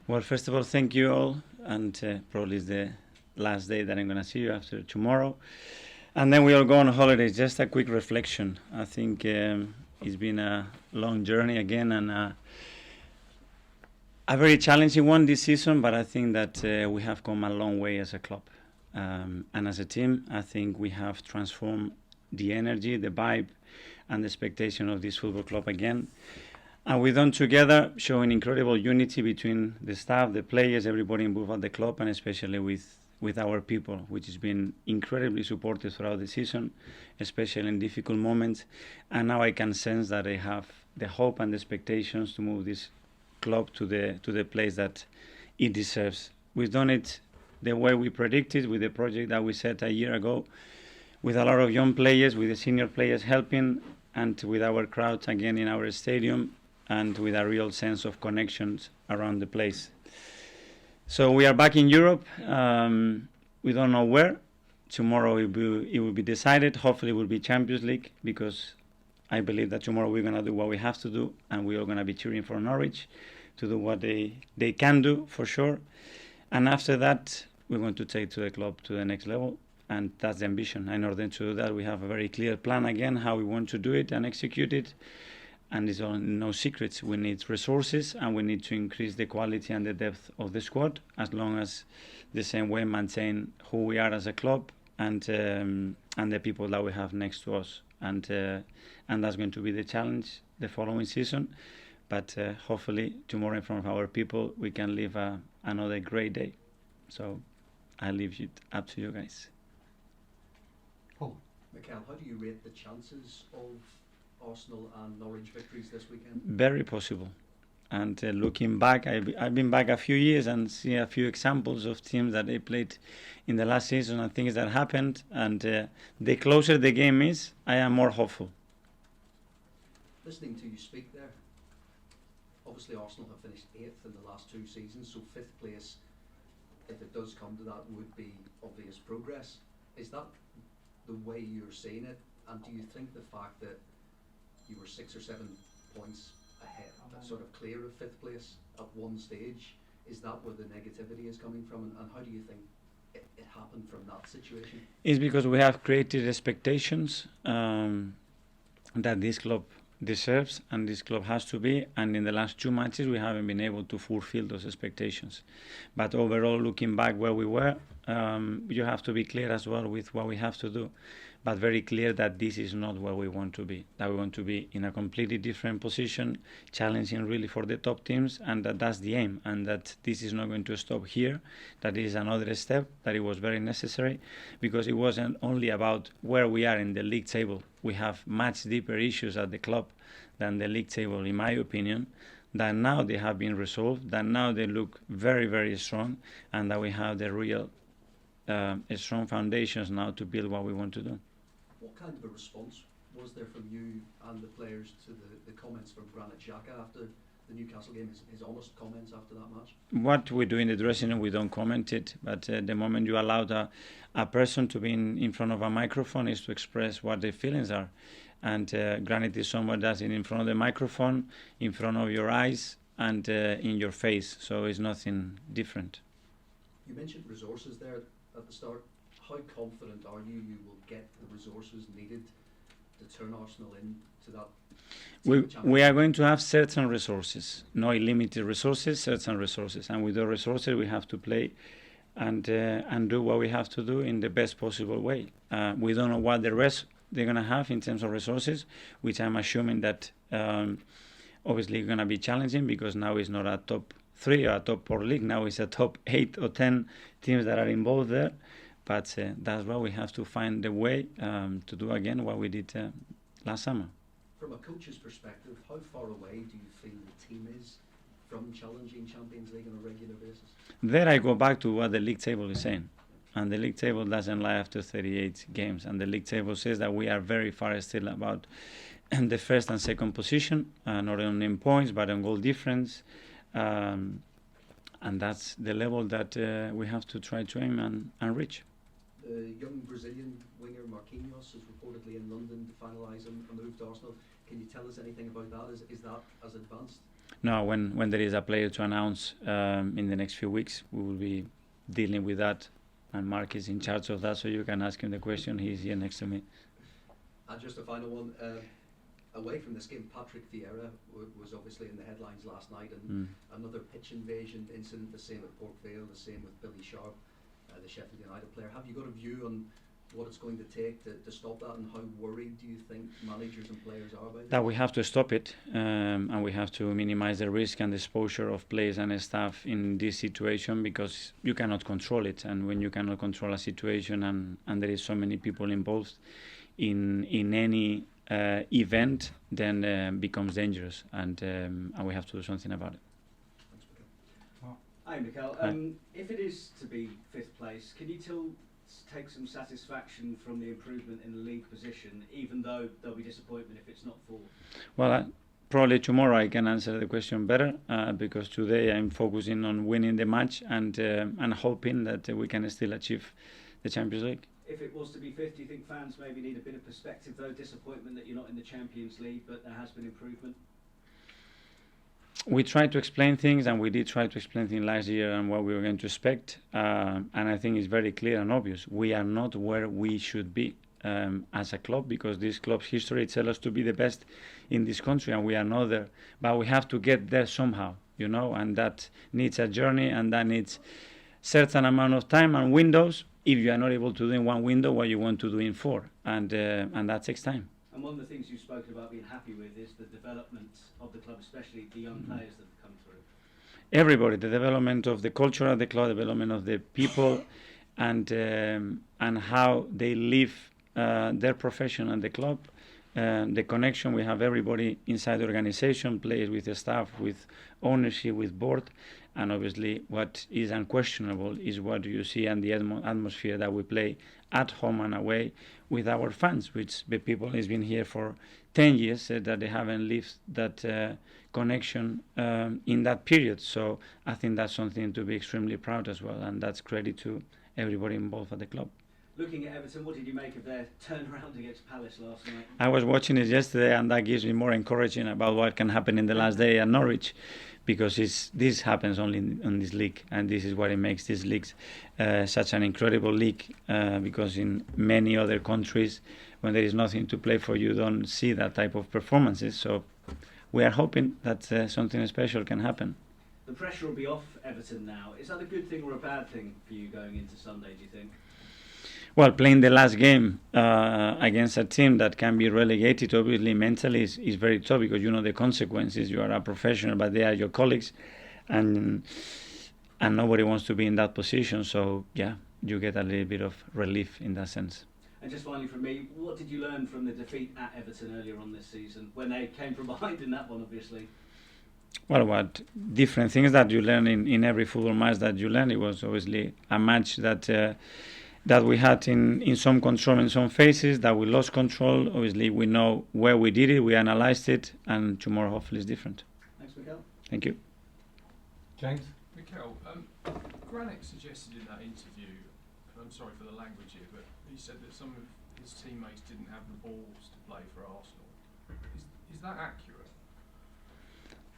Well, first of all, thank you all, and probably it's the last day that I'm going to see you after tomorrow. And then we all go on holidays. Just a quick reflection. I think it's been a long journey again, and a very challenging one this season, but I think that we have come a long way as a club. And as a team, I think we have transformed the energy, the vibe, and the expectation of this football club again. And we've done together, showing incredible unity between the staff, the players, everybody involved at the club, and especially with our people, which has been incredibly supportive throughout the season, especially in difficult moments. And now I can sense that they have the hope and the expectations to move this club to the place that it deserves. We've done it the way we predicted with the project that we set a year ago, with a lot of young players, with the senior players helping, and with our crowds again in our stadium, and with a real sense of connections around the place. So we are back in Europe. We don't know where. Tomorrow it will be decided. Hopefully it will be Champions League, because I believe that tomorrow we're going to do what we have to do, and we're all going to be cheering for Norwich to do what they can do, for sure. And after that, we're going to take to the club to the next level, and that's the ambition. In order to do that, we have a very clear plan again, how we want to do it and execute it. And it's no secrets. We need resources, and we need to increase the quality and the depth of the squad, as long as the same way maintain who we are as a club, and the people that we have next to us. And that's going to be the challenge the following season. But hopefully tomorrow, in front of our people, we can live another great day. So I leave it up to you guys. Paul. Mikel, how do you rate the chances of Arsenal and Norwich victories this weekend? Very possible. And looking back, I've been back a few years and see a few examples of teams that they played in the last season and things that happened. And the closer the game is, I am more hopeful. Listening to you speak there, obviously Arsenal have finished 8th in the last 2 seasons, so 5th place, if it does come to that, would be obvious progress. Is that the way you're seeing it? And do you think the fact that you were 6 or 7 points ahead, sort of clear of 5th place at one stage, is that where the negativity is coming from? And how do you think it happened from that situation? It's because we have created expectations that this club deserves and this club has to be, and in the last 2 matches we haven't been able to fulfill those expectations. But overall, looking back where we were, you have to be clear as well with what we have to do, but very clear that this is not where we want to be, that we want to be in a completely different position, challenging really for the top teams, and that's the aim, and that this is not going to stop here, that is another step, that it was very necessary, because it wasn't only about where we are in the league table. We have much deeper issues at the club than the league table, in my opinion, that now they have been resolved, that now they look very, very strong, and that we have the real strong foundations now to build what we want to do. What kind of a response was there from you and the players to the comments from Granit Xhaka after the Newcastle game, his honest comments after that match? What we do in the dressing room, we don't comment it, but the moment you allow a person to be in front of a microphone is to express what their feelings are. And Granit is someone that's in front of the microphone, in front of your eyes, and in your face, so it's nothing different. You mentioned resources there at the start. How confident are you will get the resources needed to turn Arsenal into that? We are going to have certain resources, no limited resources, certain resources, and with those resources we have to play and do what we have to do in the best possible way. We don't know what the rest they're going to have in terms of resources, which I'm assuming that obviously going to be challenging, because now it's not a top 3 or a top 4 league, now it's a top 8 or 10 teams that are involved there. But that's why we have to find the way to do again what we did last summer. From a coach's perspective, how far away do you feel the team is from challenging Champions League on a regular basis? There I go back to what the league table is saying. And the league table doesn't lie after 38 games. And the league table says that we are very far still about the first and second position, not only in points, but in goal difference. And that's the level that we have to try to aim and reach. The young Brazilian winger Marquinhos is reportedly in London to finalise a move to Arsenal. Can you tell us anything about that? Is that as advanced? No, when there is a player to announce in the next few weeks, we will be dealing with that, and Mark is in charge of that, so you can ask him the question. He's here next to me. And just a final one, away from this game, Patrick Vieira was obviously in the headlines last night, and another pitch invasion incident, the same at Port Vale, the same with Billy Sharp, the Sheffield United player. Have you got a view on what it's going to take to stop that, and how worried do you think managers and players are about it? That we have to stop it, and we have to minimize the risk and the exposure of players and staff in this situation, because you cannot control it, and when you cannot control a situation and there is so many people involved in any event, then becomes dangerous, and we have to do something about it. Hi Mikel, if it is to be 5th place, can you take some satisfaction from the improvement in the league position, even though there'll be disappointment if it's not 4th? Well, probably tomorrow I can answer the question better, because today I'm focusing on winning the match and hoping that we can still achieve the Champions League. If it was to be 5th, do you think fans maybe need a bit of perspective, though? Disappointment that you're not in the Champions League, but there has been improvement? We tried to explain things, and we did try to explain things last year and what we were going to expect, and I think it's very clear and obvious. We are not where we should be as a club, because this club's history tells us to be the best in this country, and we are not there. But we have to get there somehow, and that needs a journey, and that needs certain amount of time and windows. If you are not able to do in one window what you want to do in 4, and that takes time. And one of the things you've spoken about being happy with is the development of the club, especially the young players that have come through. Everybody, the development of the culture of the club, development of the people, and how they live their profession and the club, the connection we have everybody inside the organization, players with the staff, with ownership, with board. And obviously what is unquestionable is what you see and the atmosphere that we play at home and away with our fans, which the people has been here for 10 years, said that they haven't lived that connection in that period. So I think that's something to be extremely proud as well, and that's credit to everybody involved at the club. Looking at Everton, what did you make of their turnaround against Palace last night? I was watching it yesterday, and that gives me more encouraging about what can happen in the last day at Norwich, because this happens only in this league, and this is what it makes this league such an incredible league, because in many other countries, when there is nothing to play for, you don't see that type of performances. So we are hoping that something special can happen. The pressure will be off Everton now. Is that a good thing or a bad thing for you going into Sunday, do you think? Well, playing the last game against a team that can be relegated, obviously mentally is very tough, because you know the consequences. You are a professional, but they are your colleagues, and nobody wants to be in that position. So yeah, you get a little bit of relief in that sense. And just finally from me, what did you learn from the defeat at Everton earlier on this season, when they came from behind in that one, obviously? Well, what different things that you learn in every football match that you learn. It was obviously a match that we had in some control in some phases, that we lost control. Obviously, we know where we did it, we analysed it, and tomorrow hopefully is different. Thanks, Mikel. Thank you. James? Mikel, Granit suggested in that interview, and I'm sorry for the language here, but he said that some of his teammates didn't have the balls to play for Arsenal. Is that accurate?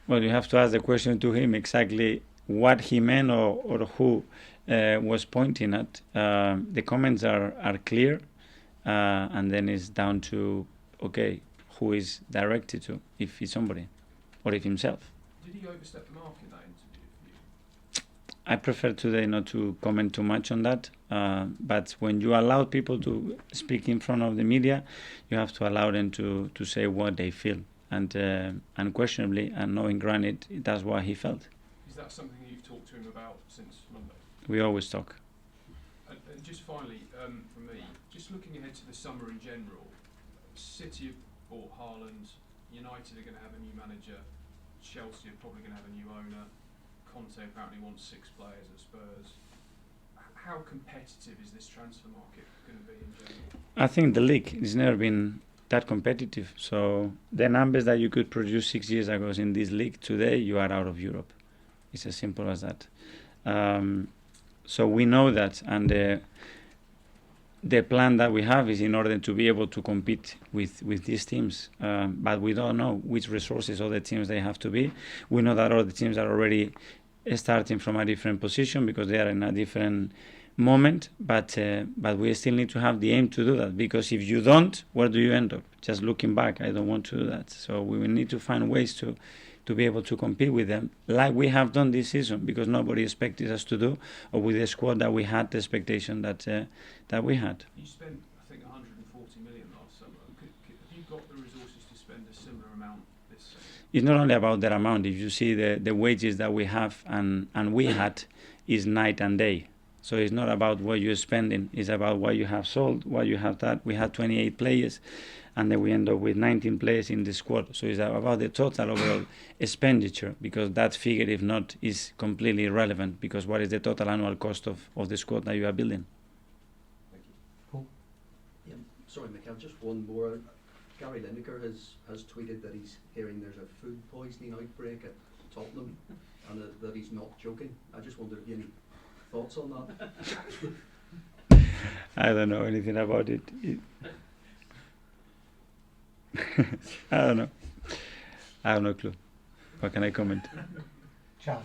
Well, you have to ask the question to him exactly what he meant or who was pointing at. The comments are clear, and then it's down to, okay, who is directed to, if it's somebody or if himself. Did he overstep the mark in that interview for you? I prefer today not to comment too much on that, but when you allow people to speak in front of the media, you have to allow them to say what they feel, and unquestionably, and knowing Granit, that's what he felt. Is that something that you've talked to him about since Monday? We always talk. And just finally, from me, just looking ahead to the summer in general, City have bought Haaland, United are going to have a new manager, Chelsea are probably going to have a new owner, Conte apparently wants 6 players at Spurs. How competitive is this transfer market going to be in general? I think the league has never been that competitive. So the numbers that you could produce 6 years ago in this league, today you are out of Europe. It's as simple as that. So we know that, and the plan that we have is in order to be able to compete with these teams. But we don't know which resources other teams they have to be. We know that other teams are already starting from a different position because they are in a different moment. But we still need to have the aim to do that, because if you don't, where do you end up? Just looking back, I don't want to do that. So we will need to find ways to be able to compete with them like we have done this season, because nobody expected us to do, or with the squad that we had, the expectation that we had. You spent, I think, 140 million last summer. Have you got the resources to spend a similar amount this season? It's not only about that amount. If you see the wages that we have and we had, is night and day. So it's not about what you're spending, it's about what you have sold, what you have done. We had 28 players, and then we end up with 19 players in the squad. So it's about the total overall expenditure, because that figure, if not, is completely irrelevant, because what is the total annual cost of the squad that you are building? Thank you. Paul? Yeah, sorry, Mikel, just one more. Gary Lineker has tweeted that he's hearing there's a food poisoning outbreak at Tottenham, and that he's not joking. I just wondered if you had any thoughts on that? I don't know anything about it. I don't know. I have no clue. What can I comment? Charles.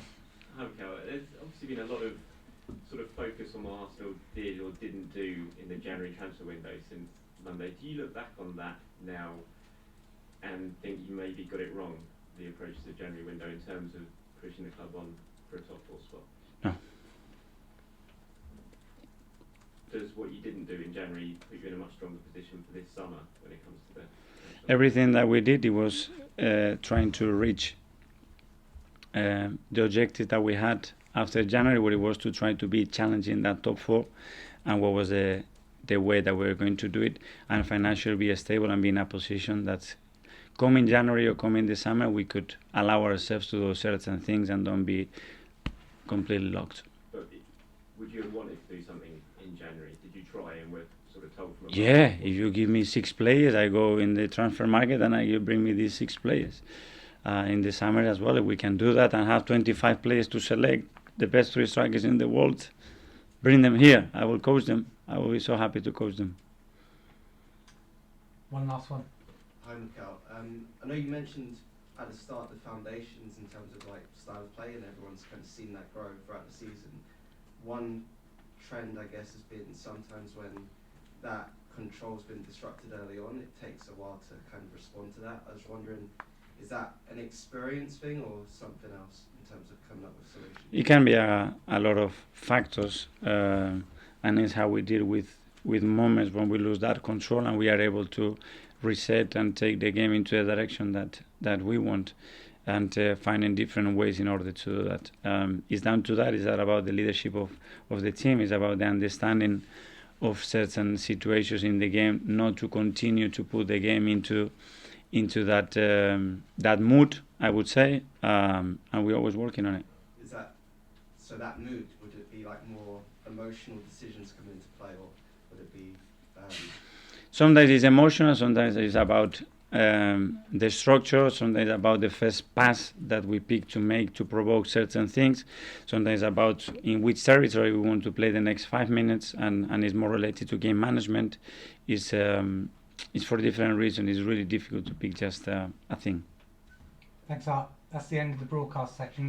Hi, Mikel. There's obviously been a lot of sort of focus on what Arsenal did or didn't do in the January transfer window since Monday. Do you look back on that now and think you maybe got it wrong, the approach to the January window, in terms of pushing the club on for a top four spot? No. Does what you didn't do in January put you in a much stronger position for this summer when it comes to the... Everything that we did, it was trying to reach the objective that we had after January, where it was to try to be challenging that top four, and what was the way that we were going to do it, and financially be stable and be in a position that coming January or coming the summer, we could allow ourselves to do certain things and don't be completely locked. But would you have wanted to do something in January? Did you try and were sort of told from... Yeah, if you give me 6 players, I go in the transfer market and you bring me these 6 players. In the summer as well, if we can do that and have 25 players to select, the best 3 strikers in the world, bring them here. I will coach them. I will be so happy to coach them. One last one. Hi, Mikel. I know you mentioned at the start the foundations in terms of like style of play, and everyone's kind of seen that grow throughout the season. One trend, I guess, has been sometimes when that control's been disrupted early on, it takes a while to kind of respond to that. I was wondering, is that an experience thing or something else in terms of coming up with solutions? It can be a lot of factors, and it's how we deal with moments when we lose that control and we are able to reset and take the game into the direction that we want, and finding different ways in order to do that. It's down to that. It's that about the leadership of the team. It's about the understanding of certain situations in the game, not to continue to put the game into that mood, I would say, and we're always working on it. Is that so? That mood, would it be like more emotional decisions come into play, or would it be? Sometimes it's emotional. Sometimes it's about the structure. Sometimes about the first pass that we pick to make to provoke certain things. Sometimes about in which territory we want to play the next 5 minutes, and it's more related to game management. It's for different reasons. It's really difficult to pick just a thing. Thanks, Art. That's the end of the broadcast section.